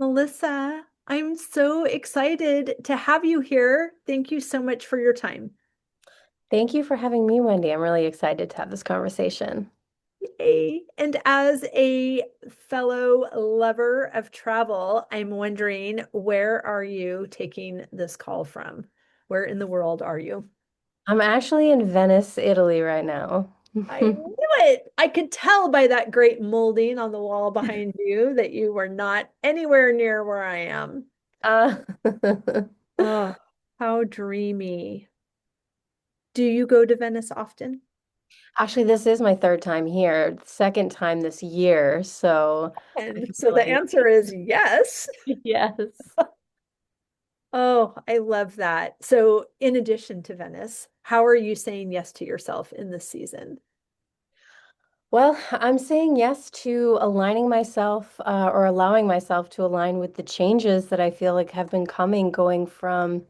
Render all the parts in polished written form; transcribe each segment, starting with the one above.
Melissa, I'm so excited to have you here. Thank you so much for your time. Thank you for having me, Wendy. I'm really excited to have this conversation. And as a fellow lover of travel, I'm wondering, where are you taking this call from? Where in the world are you? I'm actually in Venice, Italy right now. I knew it. I could tell by that great molding on the wall behind you that you were not anywhere near where I am. Uh, Oh, how dreamy. Do you go to Venice often? Actually, this is my third time here, second time this year, so I And feel so the really answer is yes. yes. Oh, I love that. So, in addition to Venice, how are you saying yes to yourself in this season? Well, I'm saying yes to aligning myself or allowing myself to align with the changes that I feel like have been coming, going from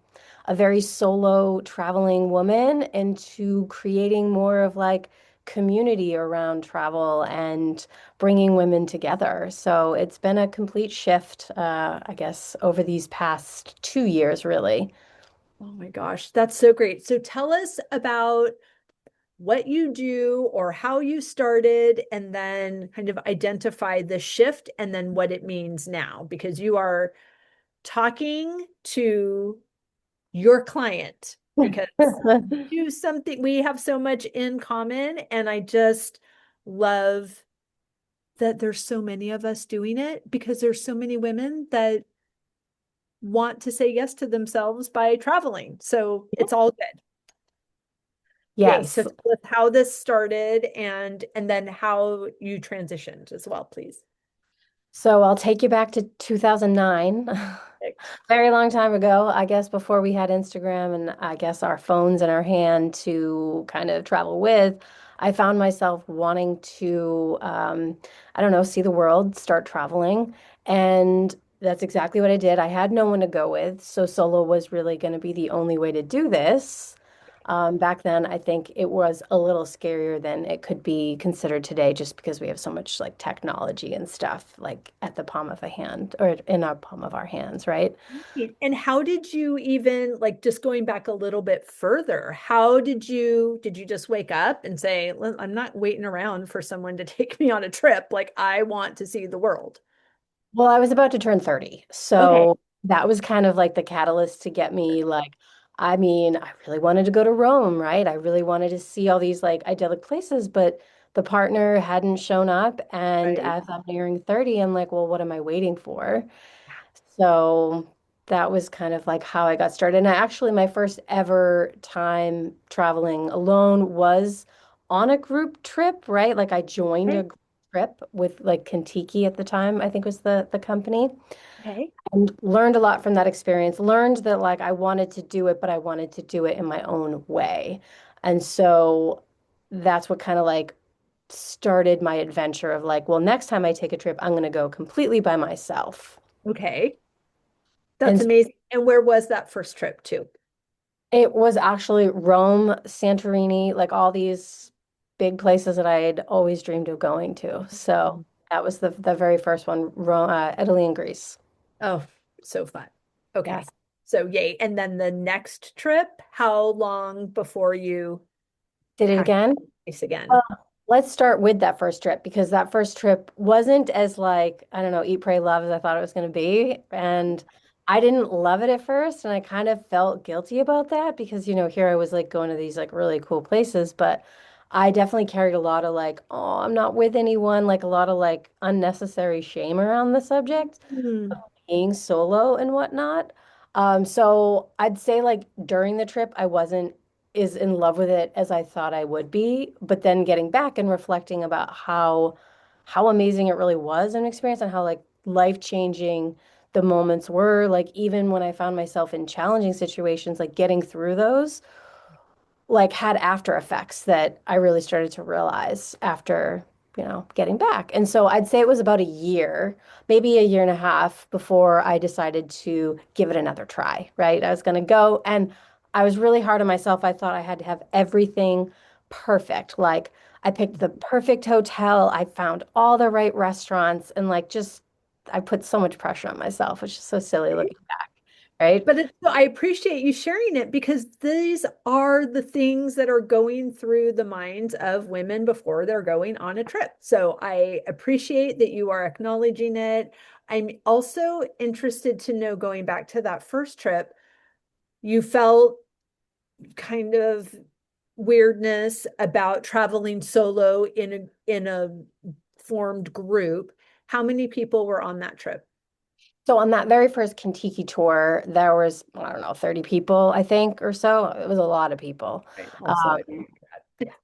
a very solo traveling woman into creating more of like community around travel and bringing women together. So it's been a complete shift, I guess, over these past 2 years, really. Oh my gosh, that's so great. So, tell us about what you do or how you started, and then kind of identify the shift and then what it means now, because you are talking to your client because do something we have so much in common, and I just love that there's so many of us doing it because there's so many women that want to say yes to themselves by traveling. So it's all good. Yay. So Yes. tell us how this started and then how you transitioned as well, please. So I'll take you back to 2009. Okay. Very long time ago, I guess before we had Instagram and I guess our phones in our hand to kind of travel with, I found myself wanting to, I don't know, see the world, start traveling. And that's exactly what I did. I had no one to go with, so solo was really going to be the only way to do this. Back then, I think it was a little scarier than it could be considered today, just because we have so much like technology and stuff like at the palm of a hand or in our palm of our hands, right? And how did you even, like, just going back a little bit further, how did you just wake up and say, I'm not waiting around for someone to take me on a trip. Like, I want to see the world. Well, I was about to turn 30, Okay. so that was kind of like the catalyst to get me like, I mean, I really wanted to go to Rome, right? I really wanted to see all these like idyllic places, but the partner hadn't shown up. And Right. as I'm nearing 30, I'm like, well, what am I waiting for? So that was kind of like how I got started. And I actually, my first ever time traveling alone was on a group trip, right? Like I joined a Okay. group trip with like Kentucky at the time, I think was the company, Okay. and learned a lot from that experience. Learned that like I wanted to do it, but I wanted to do it in my own way. And so that's what kind of like started my adventure of like, well, next time I take a trip, I'm going to go completely by myself. Okay. That's And amazing. And where was that first trip to? it was actually Rome, Santorini, like all these big places that I had always dreamed of going to. So that was the very first one, Rome, Italy and Greece. Oh, so fun. Okay. Yes. So yay. And then the next trip, how long before you Did it packed again? your ice again? Well, let's start with that first trip because that first trip wasn't as like, I don't know, eat, pray, love as I thought it was going to be. And I didn't love it at first. And I kind of felt guilty about that because, here I was like going to these like really cool places, but I definitely carried a lot of like, oh, I'm not with anyone, like a lot of like unnecessary shame around the subject Hmm. being solo and whatnot. So I'd say like during the trip, I wasn't as in love with it as I thought I would be. But then getting back and reflecting about how amazing it really was an experience and how like life-changing the moments were, like even when I found myself in challenging situations, like getting through those like had after effects that I really started to realize after, getting back. And so I'd say it was about a year, maybe a year and a half before I decided to give it another try, right? I was going to go and I was really hard on myself. I thought I had to have everything perfect. Like I picked the perfect hotel, I found all the right restaurants and like just I put so much pressure on myself, which is so silly looking back, right? But I appreciate you sharing it because these are the things that are going through the minds of women before they're going on a trip. So I appreciate that you are acknowledging it. I'm also interested to know, going back to that first trip, you felt kind of weirdness about traveling solo in a formed group. How many people were on that trip? So on that very first Kentucky tour, there was, I don't know, 30 people, I think, or so. It was a lot of people. Right. Also, I Um, didn't do that.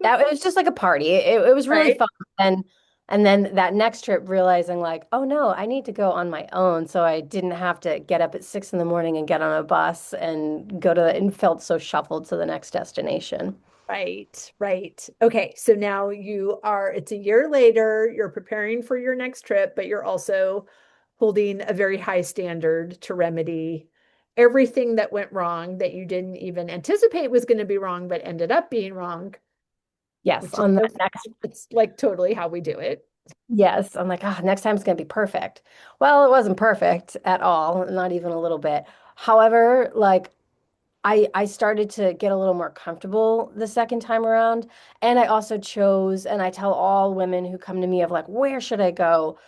that it was just like a party. It was really Right. fun. And then that next trip, realizing like, oh no, I need to go on my own. So I didn't have to get up at 6 in the morning and get on a bus and go to and felt so shuffled to the next destination. Right, right. Okay, so now it's a year later, you're preparing for your next trip, but you're also holding a very high standard to remedy everything that went wrong that you didn't even anticipate was going to be wrong, but ended up being wrong, Yes, which is on that so, next it's like totally how we do it. Yes, I'm like, ah, next time's gonna be perfect. Well, it wasn't perfect at all, not even a little bit. However, like I started to get a little more comfortable the second time around, and I also chose, and I tell all women who come to me of like, where should I go?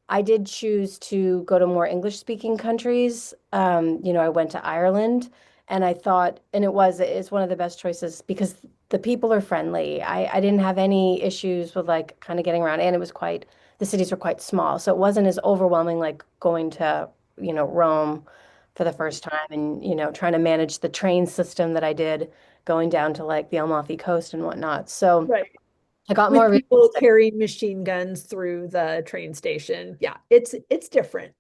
I did choose to go to more English speaking countries. I went to Ireland and I thought, and it's one of the best choices because the people are friendly. I didn't have any issues with like kind of getting around, and the cities were quite small. So it wasn't as overwhelming like going to, Rome for the first time and, trying to manage the train system that I did going down to like the Amalfi Coast and whatnot. So Right. I got With more people realistic. carrying machine guns through the train station. Yeah, it's different.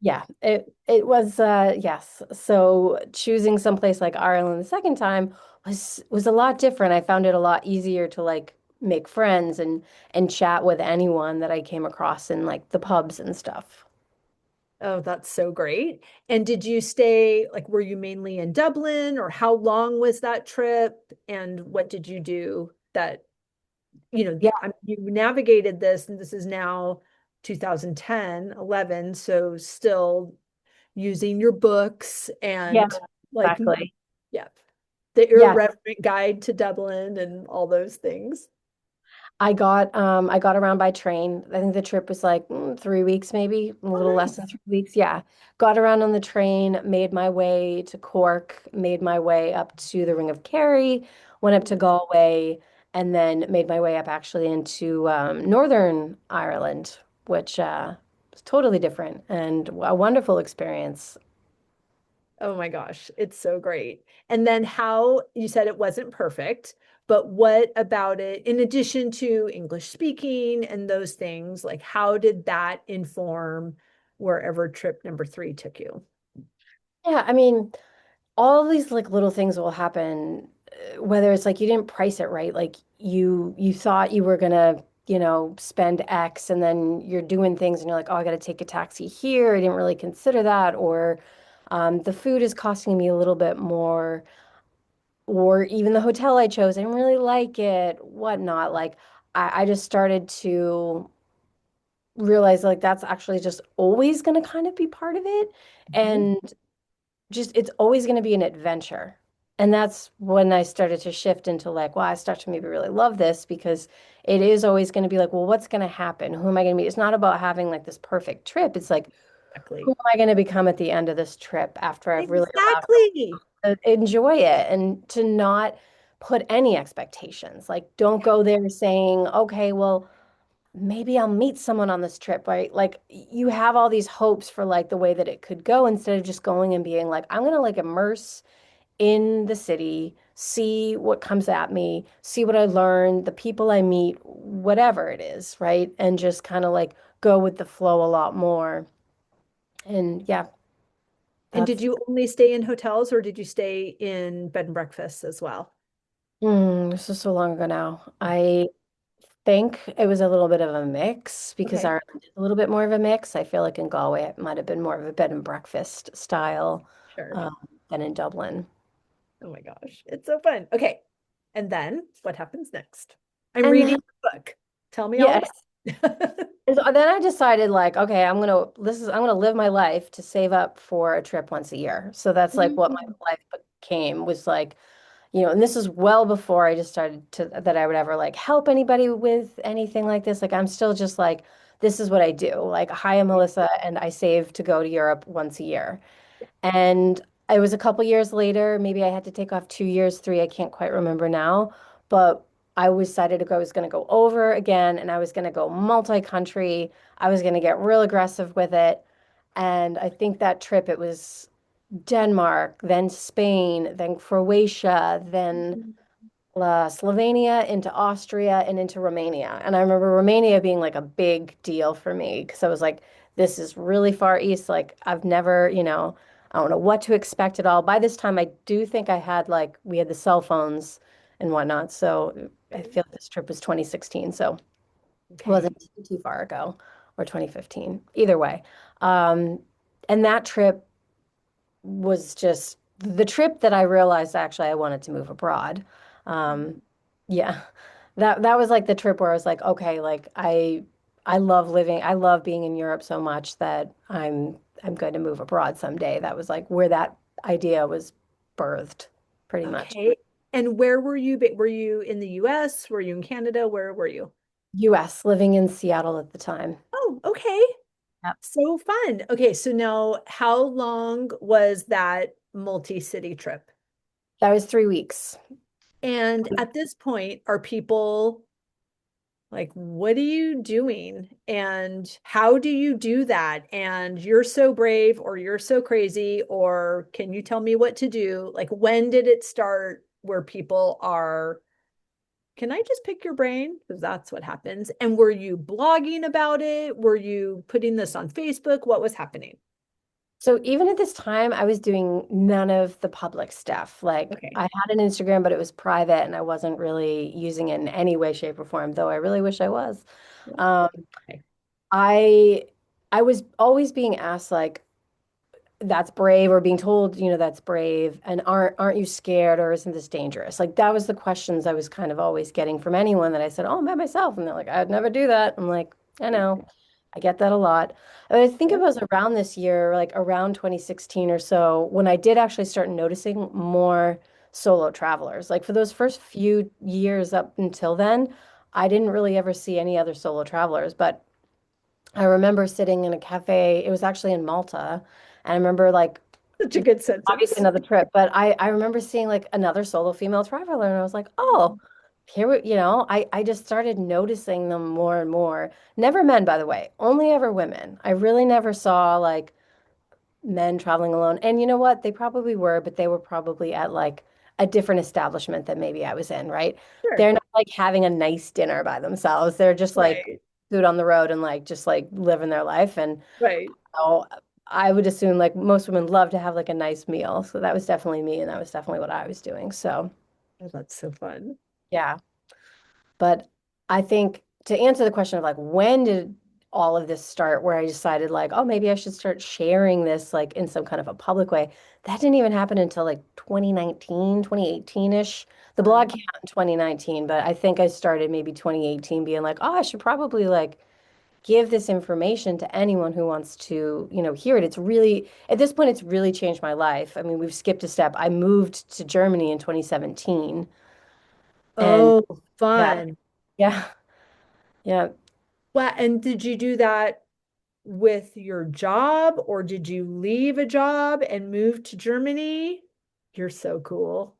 Yeah, it was yes. So choosing someplace like Ireland the second time was a lot different. I found it a lot easier to like make friends and chat with anyone that I came across in like the pubs and stuff. Oh, that's so great. And did you stay, like, were you mainly in Dublin, or how long was that trip? And what did you do that, Yeah, you navigated this, and this is now 2010, 11, so still using your books yeah, and like, exactly. yeah, the Yeah, irreverent guide to Dublin and all those things. I got around by train. I think the trip was like 3 weeks, maybe a Oh, little less than nice. 3 weeks. Yeah. Got around on the train, made my way to Cork, made my way up to the Ring of Kerry, went up to Galway, and then made my way up actually into Northern Ireland, which was totally different and a wonderful experience. Oh my gosh, it's so great. And then how you said it wasn't perfect, but what about it, in addition to English speaking and those things, like how did that inform wherever trip number three took you? Yeah, I mean, all these like little things will happen, whether it's like you didn't price it right, like you thought you were gonna, spend X and then you're doing things and you're like, oh, I gotta take a taxi here. I didn't really consider that, or the food is costing me a little bit more, or even the hotel I chose, I didn't really like it, whatnot. Like I just started to realize like that's actually just always gonna kind of be part of it. Mhm. And just it's always going to be an adventure. And that's when I started to shift into like, well, I start to maybe really love this because it is always going to be like, well, what's going to happen? Who am I going to meet? It's not about having like this perfect trip. It's like, who Exactly. am I going to become at the end of this trip after I've really allowed Exactly. myself to enjoy it and to not put any expectations. Like, don't go there saying, okay, well, maybe I'll meet someone on this trip, right? Like you have all these hopes for like the way that it could go instead of just going and being like, I'm gonna like immerse in the city, see what comes at me, see what I learn, the people I meet, whatever it is, right? And just kind of like go with the flow a lot more. And yeah, And did that's you only stay in hotels, or did you stay in bed and breakfasts as well? this is so long ago now. I think it was a little bit of a mix because Okay, Ireland is a little bit more of a mix. I feel like in Galway it might have been more of a bed and breakfast style sure. um, than in Dublin. Oh my gosh, it's so fun. Okay. And then what happens next? I'm And reading then, the book. Tell me all yes, about And so then I decided like, okay, I'm gonna live my life to save up for a trip once a year. So that's like what my Mm, life became was like, and this is well before I just started to that I would ever like help anybody with anything like this. Like I'm still just like, this is what I do. Like, hi, I'm Melissa, and I save to go to Europe once a year. And it was a couple years later, maybe I had to take off 2 years, three, I can't quite remember now. But I decided to go, I was going to go over again and I was going to go multi-country. I was going to get real aggressive with it. And I think that trip, it was Denmark, then Spain, then Croatia, then Slovenia into Austria and into Romania. And I remember Romania being like a big deal for me because I was like, this is really far east. Like, I've never, I don't know what to expect at all. By this time, I do think I had like, we had the cell phones and whatnot. So I okay. feel like this trip was 2016. So it Okay. wasn't too far ago or 2015. Either way. Um, and that trip was just the trip that I realized actually I wanted to move abroad. Um, yeah, that was like the trip where I was like, okay, like I love living, I love being in Europe so much that I'm going to move abroad someday. That was like where that idea was birthed, pretty much. Okay. And where were you? Were you in the US? Were you in Canada? Where were you? US, living in Seattle at the time. Oh, okay. Yep. So fun. Okay, so now how long was that multi-city trip? That was 3 weeks. And at this point, are people like, what are you doing? And how do you do that? And you're so brave, or you're so crazy, or can you tell me what to do? Like, when did it start where people are, can I just pick your brain? Because that's what happens. And were you blogging about it? Were you putting this on Facebook? What was happening? So even at this time, I was doing none of the public stuff. Like Okay. I had an Instagram, but it was private and I wasn't really using it in any way, shape, or form, though I really wish I was. Um, Okay. I I was always being asked like, that's brave, or being told, that's brave, and aren't you scared, or isn't this dangerous? Like that was the questions I was kind of always getting from anyone that I said, oh, I'm by myself. And they're like, I'd never do that. I'm like, I know. I get that a lot. I think it Yep. was around this year, like around 2016 or so, when I did actually start noticing more solo travelers. Like for those first few years up until then, I didn't really ever see any other solo travelers. But I remember sitting in a cafe, it was actually in Malta. And I remember like Such a good obviously sentence. another trip, but I remember seeing like another solo female traveler and I was like, oh, I just started noticing them more and more. Never men, by the way, only ever women. I really never saw like men traveling alone. And you know what? They probably were, but they were probably at like a different establishment that maybe I was in, right? Sure. They're not like having a nice dinner by themselves. They're just like Right. food on the road and like just like living their life. And Right. oh, I would assume like most women love to have like a nice meal. So that was definitely me and that was definitely what I was doing. So Oh, that's so fun. yeah. But I think to answer the question of like when did all of this start where I decided like, oh, maybe I should start sharing this like in some kind of a public way. That didn't even happen until like 2019, 2018-ish. The blog Fun. came out in 2019, but I think I started maybe 2018 being like, oh, I should probably like give this information to anyone who wants to, hear it. It's really, at this point, it's really changed my life. I mean, we've skipped a step. I moved to Germany in 2017. And Oh, yeah, fun. yeah, yeah. Well, and did you do that with your job, or did you leave a job and move to Germany? You're so cool.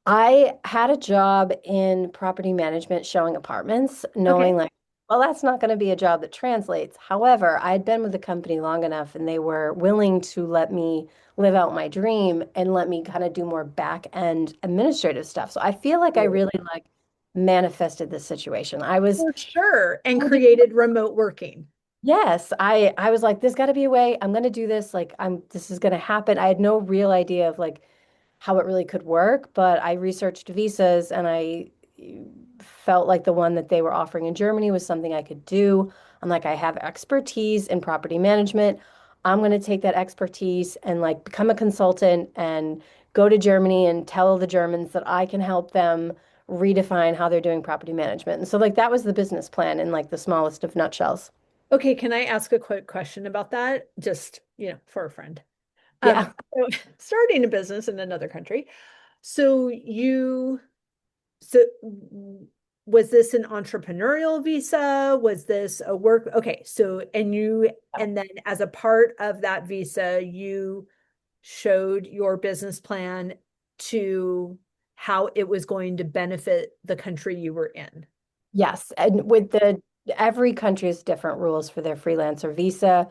I had a job in property management showing apartments, Okay. knowing like, well, that's not going to be a job that translates. However, I had been with the company long enough and they were willing to let me live out my dream and let me kind of do more back end administrative stuff. So I feel like I Cool. really like manifested this situation. I was For sure. And created remote working. Yes, I was like, there's got to be a way. I'm going to do this. Like, this is going to happen. I had no real idea of like how it really could work, but I researched visas and I felt like the one that they were offering in Germany was something I could do. I'm like, I have expertise in property management. I'm going to take that expertise and like become a consultant and go to Germany and tell the Germans that I can help them redefine how they're doing property management. And so like that was the business plan in like the smallest of nutshells. Okay, can I ask a quick question about that? Just, for a friend. Yeah. So starting a business in another country. So so was this an entrepreneurial visa? Was this a work? Okay, so and then as a part of that visa, you showed your business plan to how it was going to benefit the country you were in. Yes, and with the every country has different rules for their freelancer visa.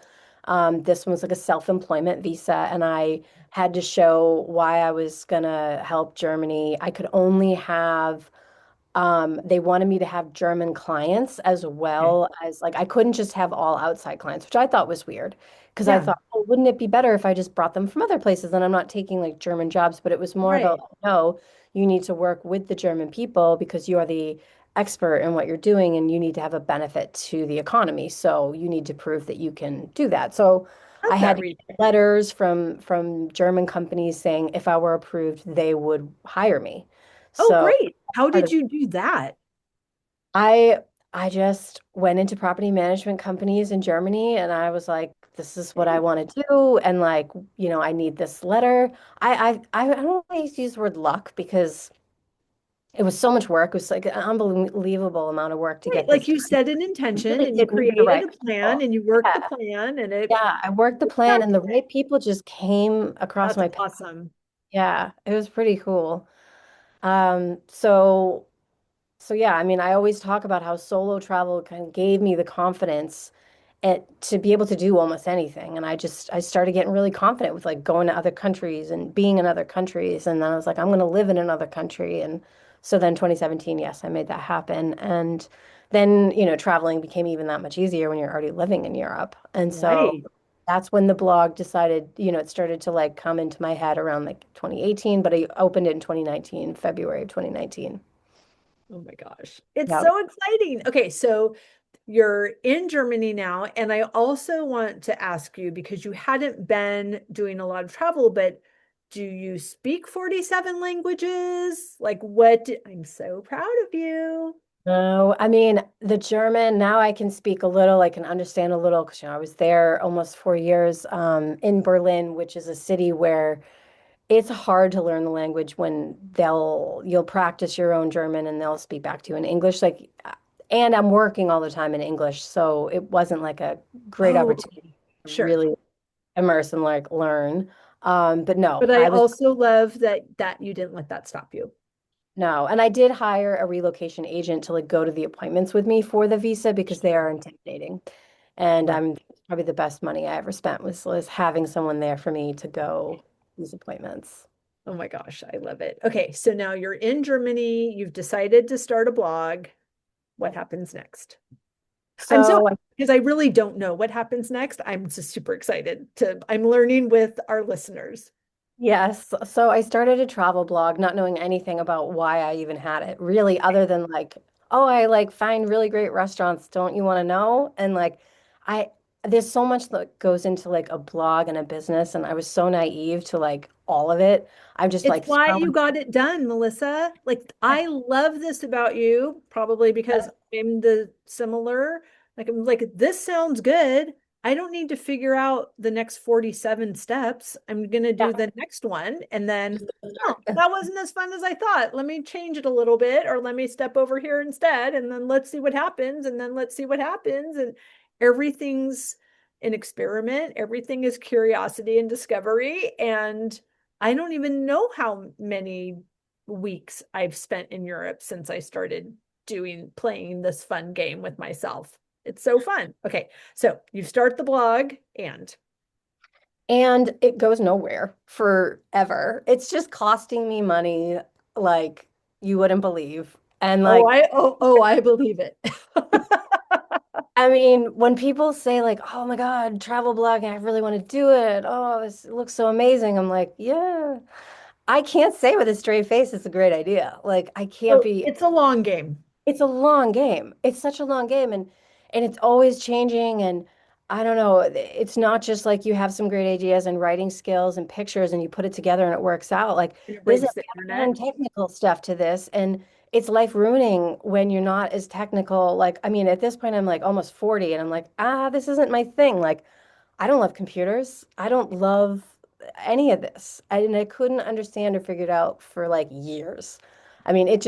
This one was like a self-employment visa, and I had to show why I was gonna help Germany. I could only have they wanted me to have German clients as Okay. well as like I couldn't just have all outside clients, which I thought was weird because I Yeah, thought, oh, wouldn't it be better if I just brought them from other places and I'm not taking like German jobs? But it was more about right. no, you need to work with the German people because you are the expert in what you're doing and you need to have a benefit to the economy. So you need to prove that you can do that. So I Love had that to read. get letters from German companies saying if I were approved, they would hire me. Oh, So great. How part did of you do that? I I just went into property management companies in Germany and I was like, this is what I Great. want to do. And like, I need this letter. I don't always use the word luck because it was so much work. It was like an unbelievable amount of work to Right. get Like this you done. set an I intention really and you did meet the created right a plan people. and you worked the Yeah. plan and it Yeah. I worked the plan and the right people just came across that's my path. awesome. Yeah. It was pretty cool. So yeah, I mean, I always talk about how solo travel kind of gave me the confidence and to be able to do almost anything. And I started getting really confident with like going to other countries and being in other countries. And then I was like, I'm going to live in another country. And so then 2017, yes, I made that happen. And then, traveling became even that much easier when you're already living in Europe. And so Right. that's when the blog decided, it started to like come into my head around like 2018, but I opened it in 2019, February of 2019. Oh my gosh. It's Yeah. so exciting. Okay, so you're in Germany now, and I also want to ask you because you hadn't been doing a lot of travel, but do you speak 47 languages? Like I'm so proud of you. No, I mean, the German, now I can speak a little, I can understand a little because I was there almost 4 years in Berlin, which is a city where it's hard to learn the language when you'll practice your own German and they'll speak back to you in English. Like, and I'm working all the time in English, so it wasn't like a great Oh, opportunity to sure. really immerse and like learn. But no, But I I was also love that you didn't let that stop you. No, and I did hire a relocation agent to like go to the appointments with me for the visa because they are intimidating. And Right. I'm probably the best money I ever spent was having someone there for me to go these appointments. Oh my gosh, I love it. Okay, so now you're in Germany, you've decided to start a blog. What happens next? I'm so So because I really don't know what happens next. I'm just super excited I'm learning with our listeners. yes, so I started a travel blog, not knowing anything about why I even had it, really, other than like, oh, I like find really great restaurants. Don't you want to know? And like, I there's so much that goes into like a blog and a business, and I was so naive to like all of it. I'm just It's like why you throwing. got it done, Melissa. Like, I love this about you, probably because I'm the similar. Like, I'm like, this sounds good. I don't need to figure out the next 47 steps. I'm gonna Yeah, do the next one. And then, just to oh, start. that wasn't as fun as I thought. Let me change it a little bit, or let me step over here instead. And then let's see what happens. And then let's see what happens. And everything's an experiment, everything is curiosity and discovery. And I don't even know how many weeks I've spent in Europe since I started playing this fun game with myself. It's so fun. Okay, so you start the blog and And it goes nowhere forever. It's just costing me money like you wouldn't believe. And like I believe it. I mean, when people say like, "Oh my God, travel blogging, I really want to do it. Oh, this looks so amazing." I'm like, "Yeah." I can't say with a straight face it's a great idea. Like I can't So be it's a long game. it's a long game. It's such a long game and it's always changing and I don't know, it's not just like you have some great ideas and writing skills and pictures and you put it together and it works out. Like And it there's breaks the internet. back-end technical stuff to this and it's life ruining when you're not as technical. Like, I mean, at this point, I'm like almost 40 and I'm like, this isn't my thing. Like, I don't love computers. I don't love any of this. And I couldn't understand or figure it out for like years. I mean, it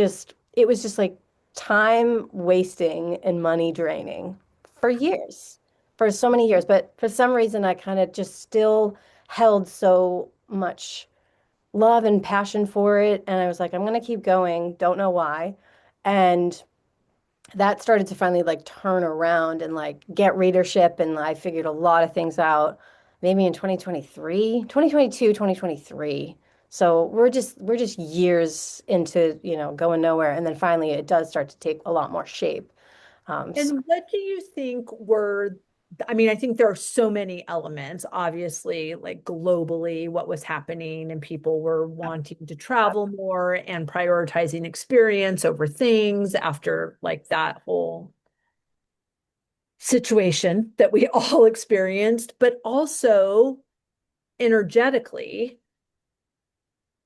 was just like time wasting and money draining for years, for so many years. But for some reason, I kind of just still held so much love and passion for it. And I was like, I'm going to keep going. Don't know why. And that started to finally like turn around and like get readership. And I figured a lot of things out maybe in 2023, 2022, 2023. So we're just years into, going nowhere. And then finally it does start to take a lot more shape. So And what do you think were, I mean, I think there are so many elements, obviously, like globally, what was happening, and people were wanting to travel more and prioritizing experience over things after like that whole situation that we all experienced, but also energetically,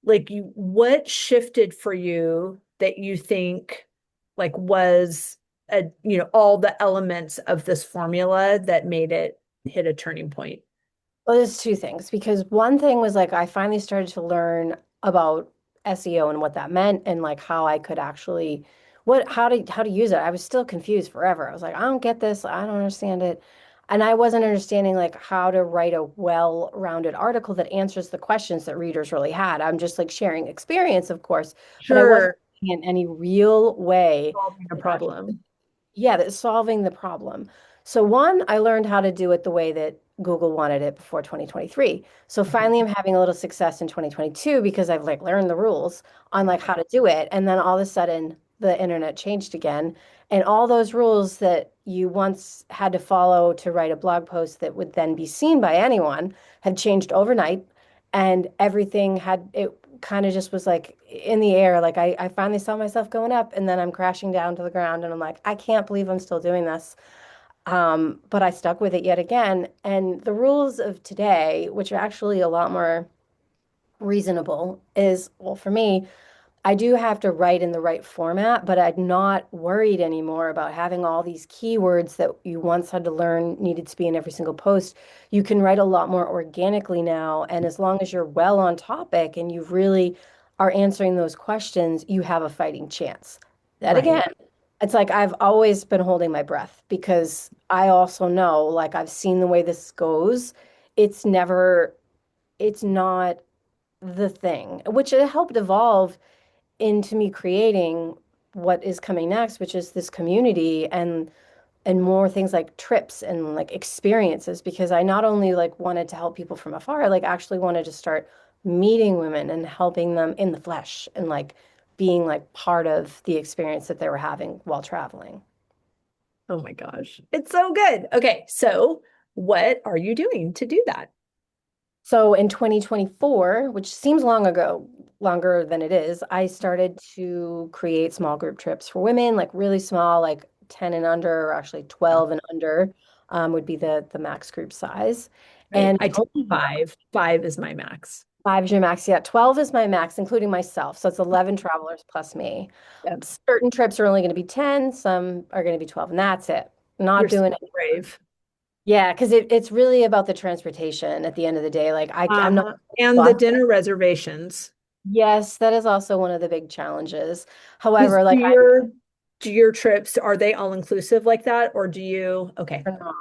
like what shifted for you that you think like was all the elements of this formula that made it hit a turning point? well, there's two things because one thing was like I finally started to learn about SEO and what that meant and like how I could actually how to use it. I was still confused forever. I was like, I don't get this. I don't understand it. And I wasn't understanding like how to write a well-rounded article that answers the questions that readers really had. I'm just like sharing experience, of course, but I wasn't Sure. in any real way Solving a that actually problem. yeah, that's solving the problem. So one, I learned how to do it the way that Google wanted it before 2023. So finally I'm having a little success in 2022 because I've like learned the rules on like how to do it. And then all of a sudden the internet changed again. And all those rules that you once had to follow to write a blog post that would then be seen by anyone had changed overnight. And everything had it kind of just was like in the air. Like I finally saw myself going up and then I'm crashing down to the ground and I'm like, I can't believe I'm still doing this. But I stuck with it yet again. And the rules of today, which are actually a lot more reasonable, is, well, for me, I do have to write in the right format, but I'm not worried anymore about having all these keywords that you once had to learn needed to be in every single post. You can write a lot more organically now. And as long as you're well on topic and you really are answering those questions, you have a fighting chance. That again, Right. it's like I've always been holding my breath because I also know, like, I've seen the way this goes. It's never, it's not the thing, which it helped evolve into me creating what is coming next, which is this community and more things like trips and like experiences because I not only like wanted to help people from afar, I like actually wanted to start meeting women and helping them in the flesh and like being like part of the experience that they were having while traveling. Oh my gosh. It's so good. Okay. So what are you doing to do that? So in 2024, which seems long ago, longer than it is, I started to create small group trips for women, like really small, like 10 and under, or actually 12 and under, would be the max group size. Right. And I take five. Five is my max. five is your max. Yeah, 12 is my max, including myself. So it's 11 travelers plus me. Yep. Certain trips are only going to be 10, some are going to be 12, and that's it. You're Not so doing brave. yeah, because it's really about the transportation at the end of the day. Like I'm not Uh-huh. And the bus. dinner reservations. Yes, that is also one of the big challenges. Because However, like I do your trips, are they all inclusive like that? Or do you, okay. or not.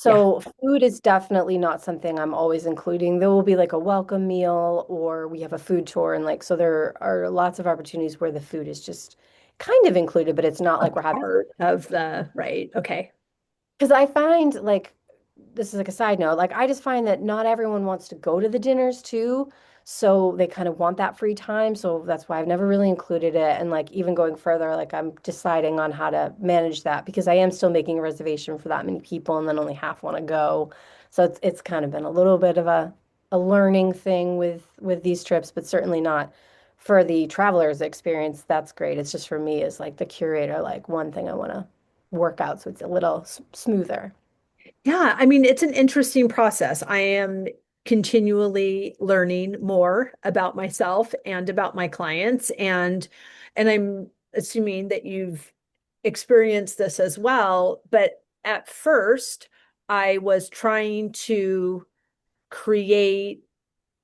Yeah. So food is definitely not something I'm always including. There will be like a welcome meal or we have a food tour and like so there are lots of opportunities where the food is just kind of included, but it's not A like we're having part of the, right. Okay. because I find like this is like a side note, like I just find that not everyone wants to go to the dinners too. So they kind of want that free time. So that's why I've never really included it. And like even going further, like I'm deciding on how to manage that because I am still making a reservation for that many people and then only half want to go. So it's kind of been a little bit of a learning thing with these trips, but certainly not for the traveler's experience. That's great. It's just for me as like the curator, like one thing I want to work out so it's a little smoother. Yeah, I mean, it's an interesting process. I am continually learning more about myself and about my clients, and I'm assuming that you've experienced this as well, but at first I was trying to create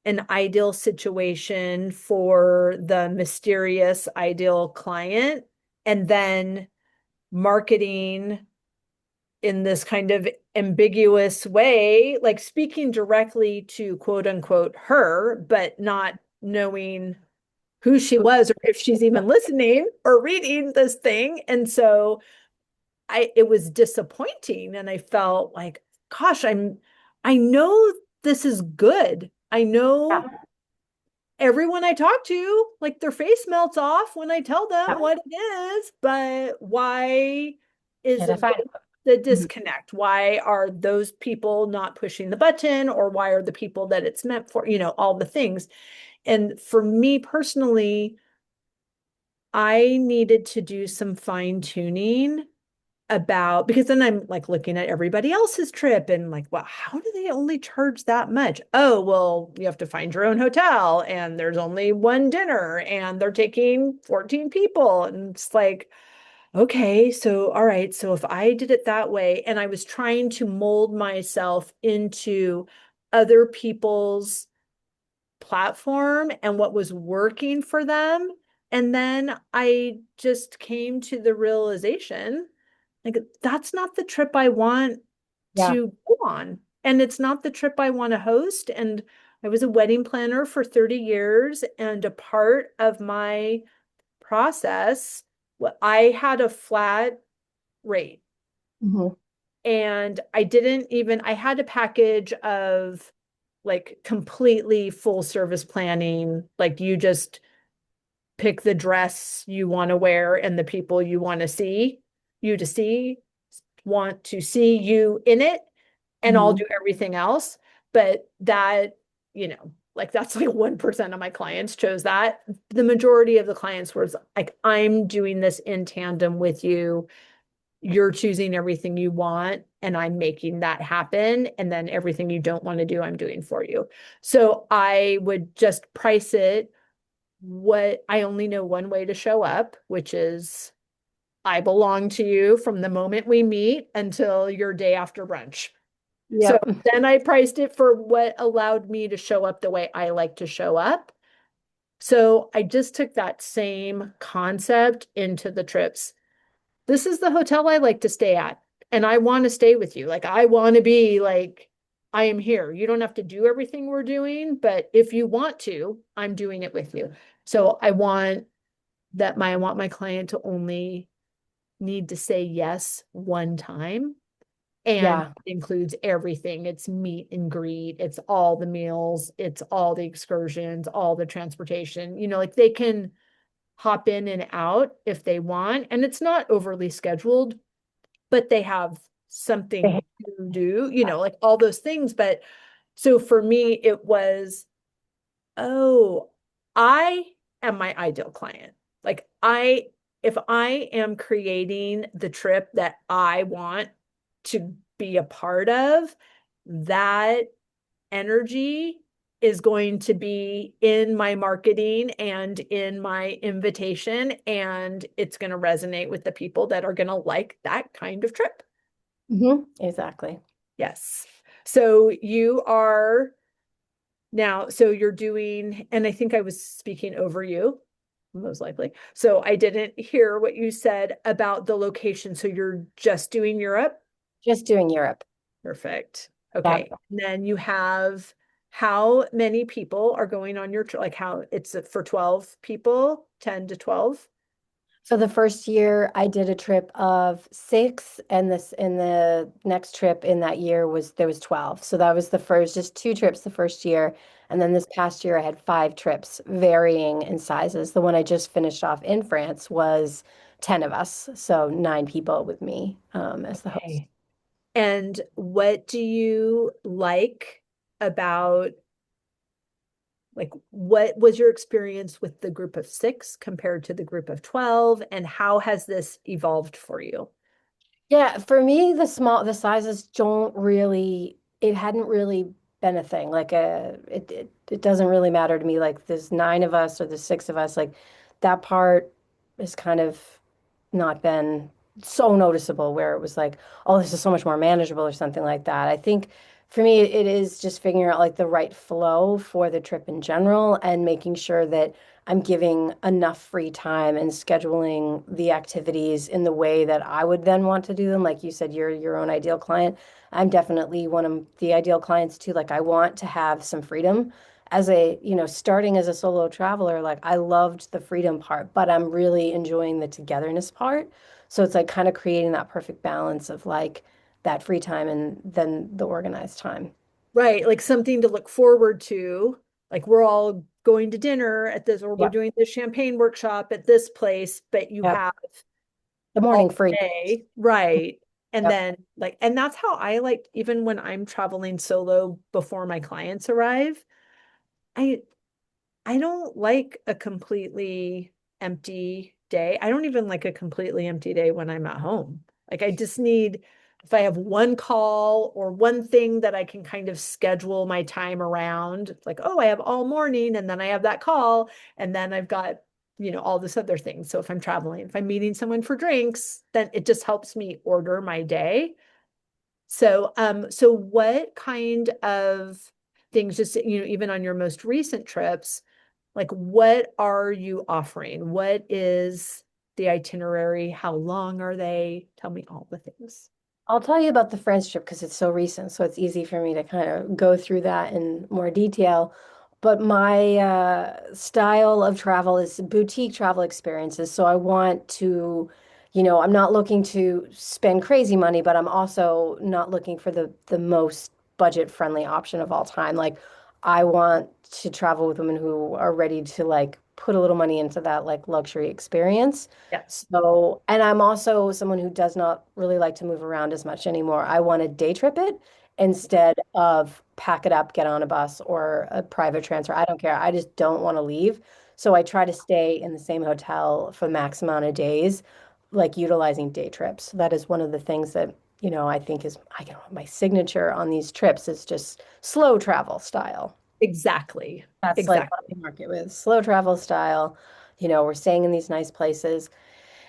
an ideal situation for the mysterious ideal client and then marketing in this kind of ambiguous way, like speaking directly to quote unquote her, but not knowing who she was or if she's even listening or reading this thing. And so it was disappointing and I felt like, gosh, I know this is good. I know Yeah. everyone I talk to, like their face melts off when I tell them Yeah. what it is, but why is Can't I find the it? Mhm. disconnect? Why are those people not pushing the button, or why are the people that it's meant for, all the things. And for me personally, I needed to do some fine tuning about, because then I'm like looking at everybody else's trip and like, well, how do they only charge that much? Oh, well, you have to find your own hotel and there's only one dinner and they're taking 14 people. And it's like, okay, so all right, so if I did it that way and I was trying to mold myself into other people's platform and what was working for them, and then I just came to the realization like that's not the trip I want Yeah. to go on. And it's not the trip I want to host. And I was a wedding planner for 30 years. And a part of my process, I had a flat rate. Mhm. And I had a package of like completely full service planning. Like you just pick the dress you want to wear and the people you want to see, you to see, want to see you in it, and I'll Mhm. do everything else. But that, like that's like 1% of my clients chose that. The majority of the clients was like, I'm doing this in tandem with you. You're choosing everything you want, and I'm making that happen. And then everything you don't want to do, I'm doing for you. So I would just price it what I only know one way to show up, which is I belong to you from the moment we meet until your day after brunch. So Yep. then I priced it for what allowed me to show up the way I like to show up. So I just took that same concept into the trips. This is the hotel I like to stay at, and I want to stay with you. Like, I want to be like, I am here. You don't have to do everything we're doing, but if you want to, I'm doing it with you. So I want my client to only need to say yes one time. And Yeah. it includes everything. It's meet and greet, it's all the meals, it's all the excursions, all the transportation. Like they can hop in and out if they want. And it's not overly scheduled, but they have something to do, like all those things. But so for me, it was, oh, I am my ideal client. Like if I am creating the trip that I want to be a part of, that energy is going to be in my marketing and in my invitation, and it's going to resonate with the people that are going to like that kind of trip. Exactly. Yes. So you are now, so you're doing, and I think I was speaking over you, most likely. So I didn't hear what you said about the location. So you're just doing Europe? Just doing Europe. Perfect. Yeah. Okay. And then you have how many people are going on your trip? Like how it's for 12 people, 10 to 12? So the first year I did a trip of six, and this in the next trip in that year was there was 12. So that was the first, just two trips the first year. And then this past year I had five trips varying in sizes. The one I just finished off in France was 10 of us. So nine people with me as the host. Okay. And what do you like about, like, what was your experience with the group of six compared to the group of 12? And how has this evolved for you? Yeah, for me, the sizes don't really, it hadn't really been a thing. Like it doesn't really matter to me. Like there's nine of us or there's six of us. Like that part. has kind of not been so noticeable where it was like, oh, this is so much more manageable or something like that. I think for me, it is just figuring out like the right flow for the trip in general and making sure that I'm giving enough free time and scheduling the activities in the way that I would then want to do them. Like you said, you're your own ideal client. I'm definitely one of the ideal clients too. Like I want to have some freedom as a, starting as a solo traveler, like I loved the freedom part, but I'm really enjoying the togetherness part. So it's like kind of creating that perfect balance of like that free time and then the organized time. Right, like something to look forward to. Like we're all going to dinner at this, or we're Yep. doing the champagne workshop at this place, but you Yep. have The all morning free. day, right? And Yep. then like, and that's how I like, even when I'm traveling solo before my clients arrive, I I don't like a completely empty day. I don't even like a completely empty day when I'm at home. Like I just need, if I have one call or one thing that I can kind of schedule my time around, like, oh, I have all morning and then I have that call and then I've got, all this other thing. So if I'm traveling, if I'm meeting someone for drinks, then it just helps me order my day. So what kind of things, just, even on your most recent trips, like what are you offering? What is the itinerary? How long are they? Tell me all the things. I'll tell you about the France trip because it's so recent, so it's easy for me to kind of go through that in more detail. But my style of travel is boutique travel experiences. So I want to, I'm not looking to spend crazy money, but I'm also not looking for the most budget-friendly option of all time. Like I want to travel with women who are ready to like put a little money into that like luxury experience. Yeah. So, and I'm also someone who does not really like to move around as much anymore. I want to day trip it instead of pack it up, get on a bus or a private transfer. I don't care. I just don't want to leave. So I try to stay in the same hotel for the max amount of days, like utilizing day trips. That is one of the things that, I think is, I don't know, my signature on these trips is just slow travel style. Exactly. That's like what Exactly. I market with, slow travel style. We're staying in these nice places.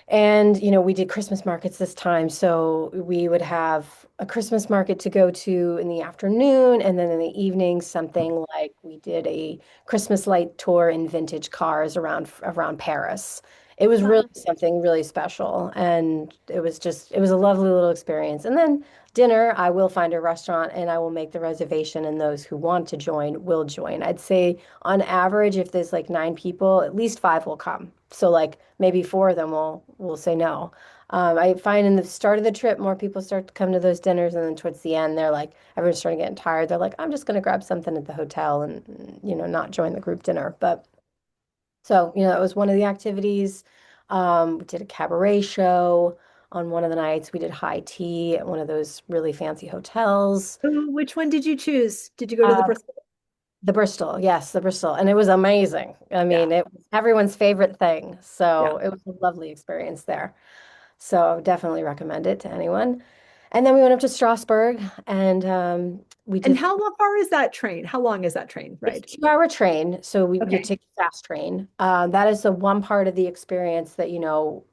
And, we did Christmas markets this time. So we would have a Christmas market to go to in the afternoon. And then in the evening, something like we did a Christmas light tour in vintage cars around Paris. It was really Fun. something really special. And it was a lovely little experience. And then dinner, I will find a restaurant and I will make the reservation. And those who want to join will join. I'd say on average, if there's like 9 people, at least five will come. So like maybe four of them will say no. I find in the start of the trip, more people start to come to those dinners, and then towards the end, they're like, everyone's starting getting tired. They're like, I'm just going to grab something at the hotel and not join the group dinner. But so that was one of the activities. We did a cabaret show on one of the nights. We did high tea at one of those really fancy hotels. Ooh, which one did you choose? Did you go to the Uh, Bristol? The Bristol, yes, the Bristol. And it was amazing. I Yeah. mean, it was everyone's favorite thing. Yeah. So it was a lovely experience there. So I would definitely recommend it to anyone. And then we went up to Strasbourg and we And did how far is that train? How long is that train it's ride? 2 hour train. So you Okay. take the fast train. That is the one part of the experience that,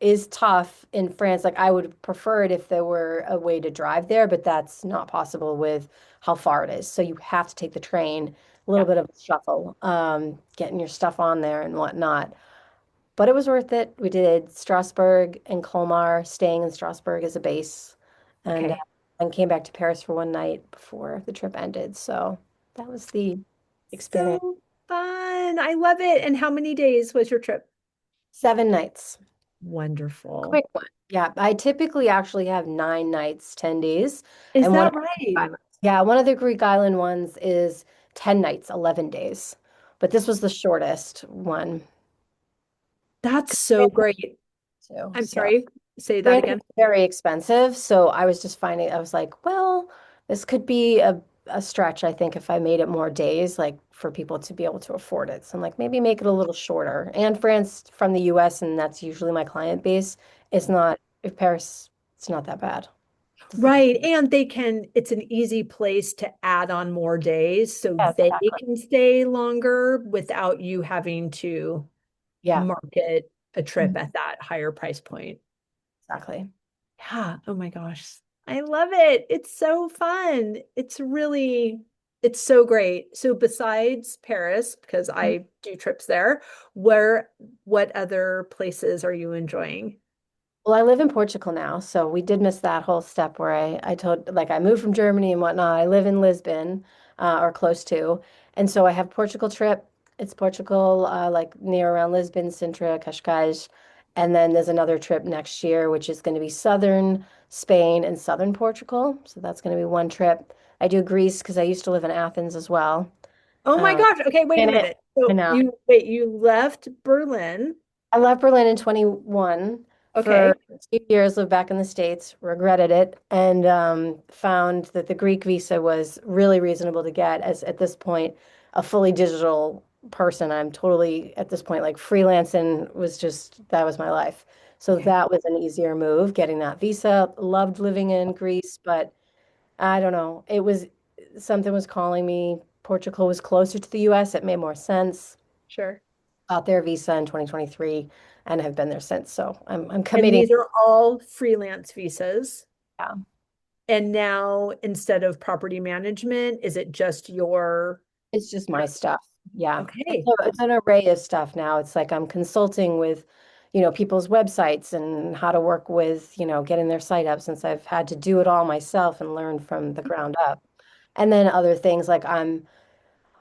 is tough in France. Like I would prefer it if there were a way to drive there, but that's not possible with how far it is. So you have to take the train, a little Yeah. bit of a shuffle, getting your stuff on there and whatnot. But it was worth it. We did Strasbourg and Colmar, staying in Strasbourg as a base, and Okay. and came back to Paris for one night before the trip ended. So that was the experience. So fun. I love it. And how many days was your trip? 7 nights. Wonderful. Quick one. Yeah, I typically actually have 9 nights, 10 days. Is And one that of the Greek right? islands, yeah, one of the Greek island ones is 10 nights, 11 days. But this was the shortest one That's so great. too. I'm So sorry. Say that France is again. very expensive, so I was just finding, I was like, well, this could be a stretch, I think, if I made it more days, like for people to be able to afford it. So I'm like, maybe make it a little shorter. And France from the US, and that's usually my client base, is not, if Paris, it's not that bad. Right. And it's an easy place to add on more days so Yeah, they exactly. can stay longer without you having to Yeah. market. a trip Mhm. at that higher price point. Exactly. Yeah. Oh my gosh. I love it. It's so fun. It's so great. So besides Paris, because I do trips there, what other places are you enjoying? Well, I live in Portugal now, so we did miss that whole step where I told, like, I moved from Germany and whatnot. I live in Lisbon, or close to. And so I have Portugal trip. It's Portugal, like near around Lisbon, Sintra, Cascais. And then there's another trip next year, which is going to be southern Spain and southern Portugal. So that's going to be one trip. I do Greece because I used to live in Athens as well. Oh my Uh, gosh. Okay, wait a and minute. I So know. you left Berlin. I left Berlin in 21 for Okay. 2 years, lived back in the States, regretted it, and found that the Greek visa was really reasonable to get as at this point a fully digital person. I'm totally at this point like freelancing was just that was my life. So Okay. that was an easier move, getting that visa. Loved living in Greece, but I don't know. It was something was calling me. Portugal was closer to the US. It made more sense Sure. got their visa in 2023 and have been there since. So I'm And committing. these are all freelance visas. Yeah, And now instead of property management, is it just your it's just my stuff. Yeah. okay. It's an array of stuff now. It's like I'm consulting with, people's websites and how to work with, getting their site up since I've had to do it all myself and learn from the ground up. And then other things like I'm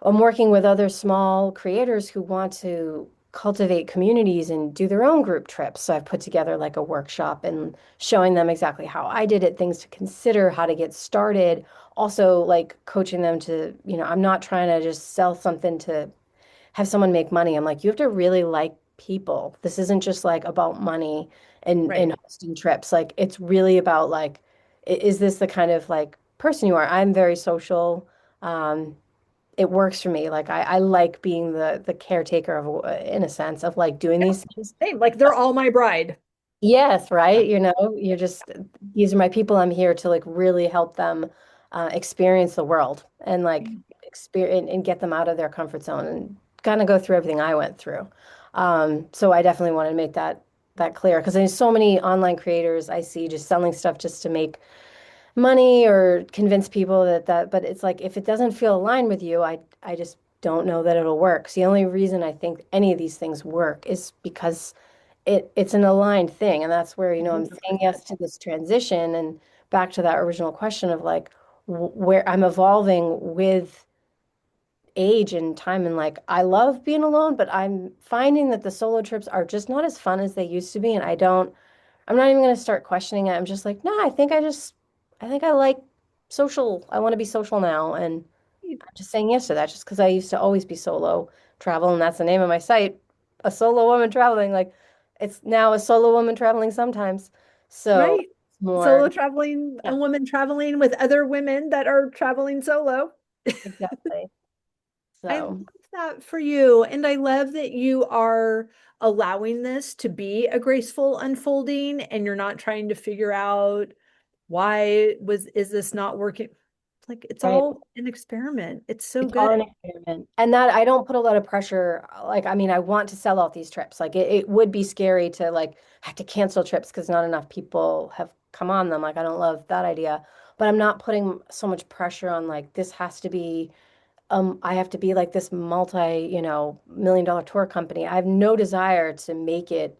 working with other small creators who want to cultivate communities and do their own group trips. So I've put together like a workshop and showing them exactly how I did it, things to consider, how to get started. Also, like coaching them to, I'm not trying to just sell something to have someone make money. I'm like, you have to really like people. This isn't just like about money and Right. hosting trips. Like, it's really about like, is this the kind of like person you are? I'm very social. It works for me. Like I like being the caretaker of in a sense of like doing Yeah. these things. Same. Like they're all my bride. Yes, right. You're just these are my people. I'm here to like really help them experience the world and like experience and get them out of their comfort zone and kind of go through everything I went through. So I definitely want to make that clear because there's so many online creators I see just selling stuff just to make money or convince people but it's like if it doesn't feel aligned with you, I just don't know that it'll work. So the only reason I think any of these things work is because it's an aligned thing. And that's where, I'm saying 100%. yes to this transition and back to that original question of like where I'm evolving with age and time and like I love being alone, but I'm finding that the solo trips are just not as fun as they used to be. And I'm not even going to start questioning it. I'm just like, no, I think I like social. I want to be social now. And I'm just saying yes to that just because I used to always be solo travel. And that's the name of my site, a solo woman traveling. Like it's now a solo woman traveling sometimes. So Right. it's more, Solo traveling, yeah, a woman traveling with other women that are traveling solo. exactly. I love So, that for you. And I love that you are allowing this to be a graceful unfolding and you're not trying to figure out is this not working? Like it's right. all an experiment. It's so It's all good. an experiment. And that I don't put a lot of pressure. Like, I mean, I want to sell out these trips. Like, it would be scary to like have to cancel trips because not enough people have come on them. Like, I don't love that idea. But I'm not putting so much pressure on like this has to be, I have to be like this multi, $1 million tour company. I have no desire to make it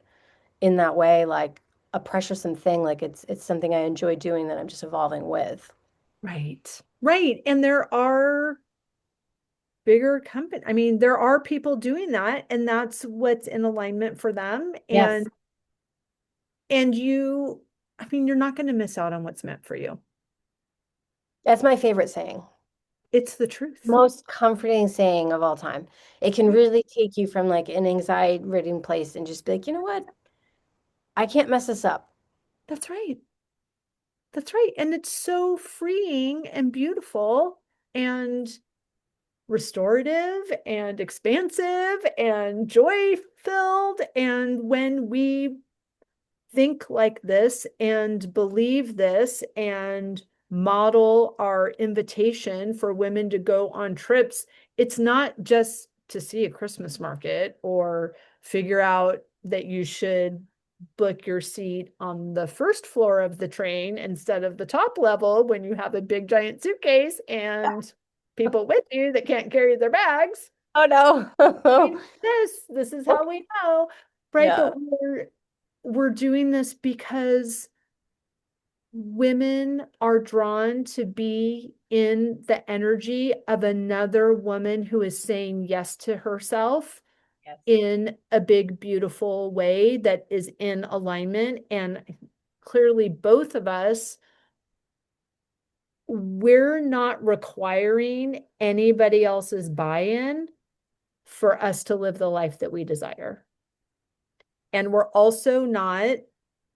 in that way, like a pressuresome thing. Like it's something I enjoy doing that I'm just evolving with. Right. Right. And there are bigger company. I mean, there are people doing that, and that's what's in alignment for them. Yes. And you, I mean, you're not going to miss out on what's meant for you. That's my favorite saying. It's the truth. Most comforting saying of all time. It can really take you from like an anxiety-ridden place and just be like, you know what? I can't mess this up. That's right. That's right. And it's so freeing and beautiful and restorative and expansive and joy filled. And when we think like this and believe this and model our invitation for women to go on trips, it's not just to see a Christmas market or figure out that you should book your seat on the first floor of the train instead of the top level when you have a big giant suitcase and people with you that can't carry their bags. Oh no. This is how we know, right? Yeah. But we're doing this because women are drawn to be in the energy of another woman who is saying yes to herself Yes. in a big, beautiful way that is in alignment. And clearly, both of us, we're not requiring anybody else's buy-in for us to live the life that we desire. And we're also not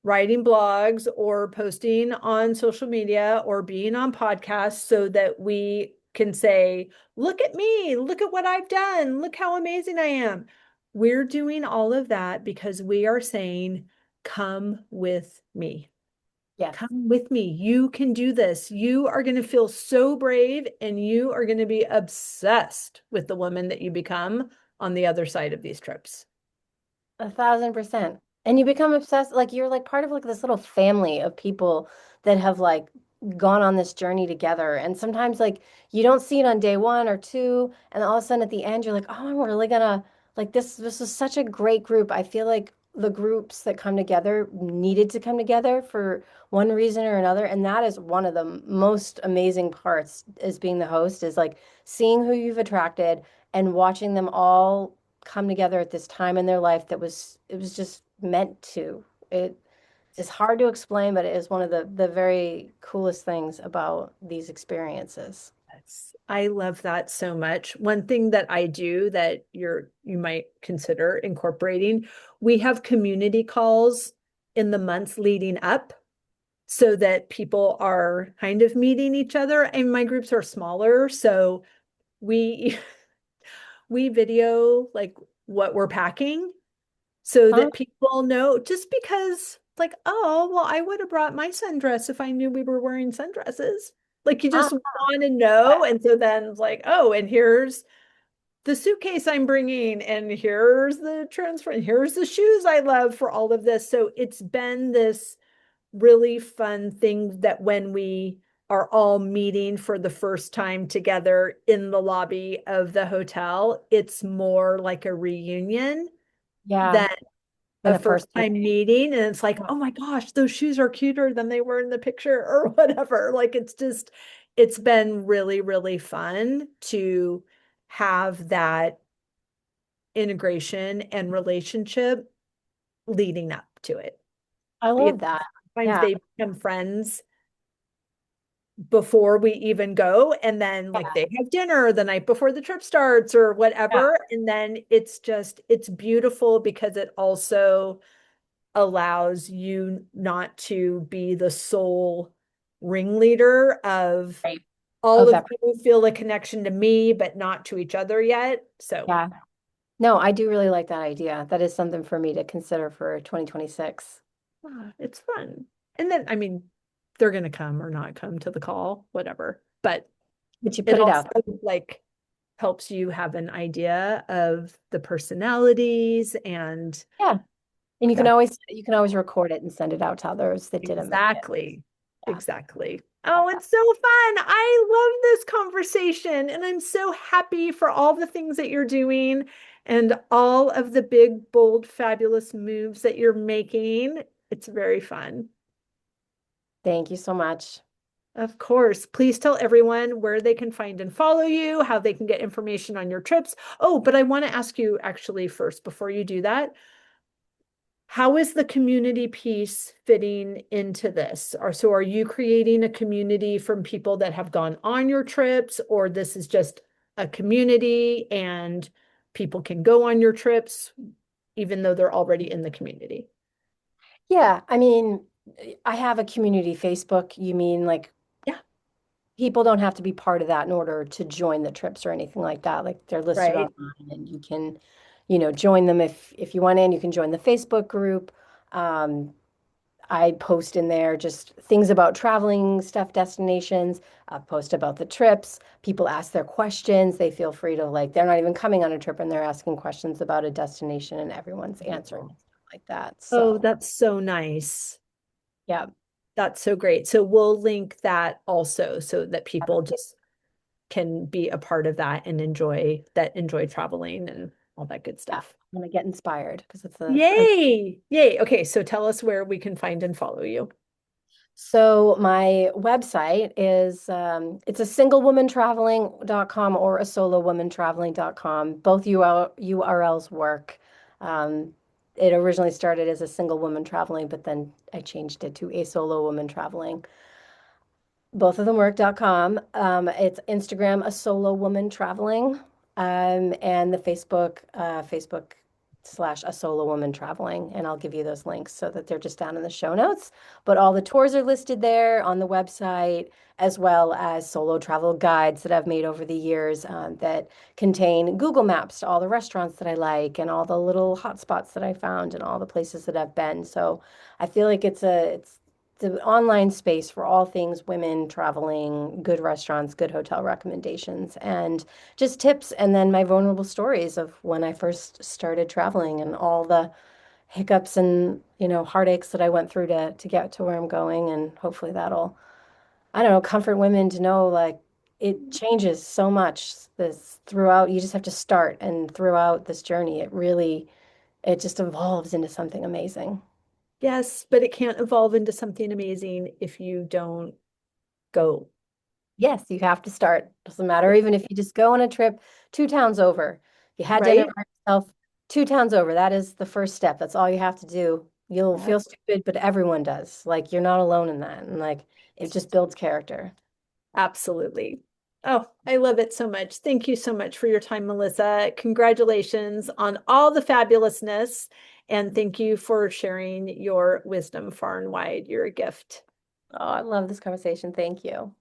writing blogs or posting on social media or being on podcasts so that we can say, look at me, look at what I've done, look how amazing I am. We're doing all of that because we are saying, come with me. Yes. Come with me. You can do this. You are going to feel so brave and you are going to be obsessed with the woman that you become on the other side of these trips. 1,000%. And you become obsessed, like you're like part of like this little family of people that have like gone on this journey together. And sometimes like you don't see it on day one or two, and all of a sudden at the end you're like, oh, I'm really gonna like this is such a great group. I feel like the groups that come together needed to come together for one reason or another. And that is one of the most amazing parts is being the host, is like seeing who you've attracted and watching them all come together at this time in their life that was it was just meant to. It is hard to explain, but it is one of the very coolest things about these experiences. Yes, I love that so much. One thing that I do that you might consider incorporating, we have community calls in the months leading up so that people are kind of meeting each other. And my groups are smaller, so we we video like what we're packing so Huh? that people know, just because like, oh, well, I would have brought my sundress if I knew we were wearing sundresses. Like you Ah, just want to know. And so then it's like, oh, and here's the suitcase I'm bringing, and here's the transfer, and here's the shoes I love for all of this. So it's been this really fun thing that when we are all meeting for the first time together in the lobby of the hotel, it's more like a reunion yeah, than in a a first person. time meeting. And it's like, oh my gosh, those shoes are cuter than they were in the picture or whatever. Like it's just, it's been really, really fun to have that integration and relationship leading up to it. I Because love that. sometimes Yeah. they become friends before we even go, and then like Yeah. they have dinner the night before the trip starts or Yeah. whatever, and then it's beautiful because it also allows you not to be the sole ringleader of Right. all Of of that. you feel a connection to me but not to each other yet. So Yeah. No, I do really like that idea. That is something for me to consider for 2026. it's fun. And then I mean, they're gonna come or not come to the call, whatever, but But you it put it also out. like helps you have an idea of the personalities and Yeah. And that's you can always record it and send it out to others that didn't make it. exactly, Yeah. exactly. Oh, it's so fun. I love this conversation and I'm so happy for all the things that you're doing and all of the big, bold, fabulous moves that you're making. It's very fun. Thank you so much. Of course. Please tell everyone where they can find and follow you, how they can get information on your trips. Oh, but I want to ask you actually first, before you do that, how is the community piece fitting into this? Or so are you creating a community from people that have gone on your trips, or this is just a community and people can go on your trips even though they're already in the community? Yeah, I mean, I have a community Facebook. You mean like Yeah, people don't have to be part of that in order to join the trips or anything like that. Like they're listed right. online and you can, join them if you want in. You can join the Facebook group. Um, I post in there just things about traveling stuff, destinations, post about the trips. People ask their questions. They feel free to like, they're not even coming on a trip and they're asking questions about a destination and everyone's answering. like that. Oh, So that's so nice. yeah. That's so great. So we'll link that also so that people just can be a part of that and enjoy traveling and all that good Yeah, stuff. I'm gonna get inspired because I Yay. Yay. Okay, so tell us where we can find and follow you. so my website is it's a singlewomantraveling.com or a solowomantraveling.com. Both URLs work. It originally started as a single woman traveling, but then I changed it to a solo woman traveling. Both of them work.com. It's Instagram, a solo woman traveling, and the Facebook / a solo woman traveling. And I'll give you those links so that they're just down in the show notes. But all the tours are listed there on the website, as well as solo travel guides that I've made over the years that contain Google Maps to all the restaurants that I like and all the little hot spots that I found and all the places that I've been. So I feel like it's the online space for all things women traveling, good restaurants, good hotel recommendations, and just tips. And then my vulnerable stories of when I first started traveling and all the hiccups and, heartaches that I went through to get to where I'm going. And hopefully that'll, I don't know, comfort women to know like it changes so much this throughout. You just have to start. And throughout this journey, it just evolves into something amazing. Yes, but it can't evolve into something amazing if you don't go, Yes, you have to start. Doesn't matter even if you just go on a trip 2 towns over. You had dinner right? by yourself 2 towns over. That is the first step. That's all you have to do. You'll Yeah. feel stupid, but everyone does. Like you're not alone in that. And like it just builds character. Absolutely. Oh, I love it so much. Thank you so much for your time, Melissa. Congratulations on all the fabulousness. And thank you for sharing your wisdom far and wide. You're a gift. Oh, I love this conversation. Thank you.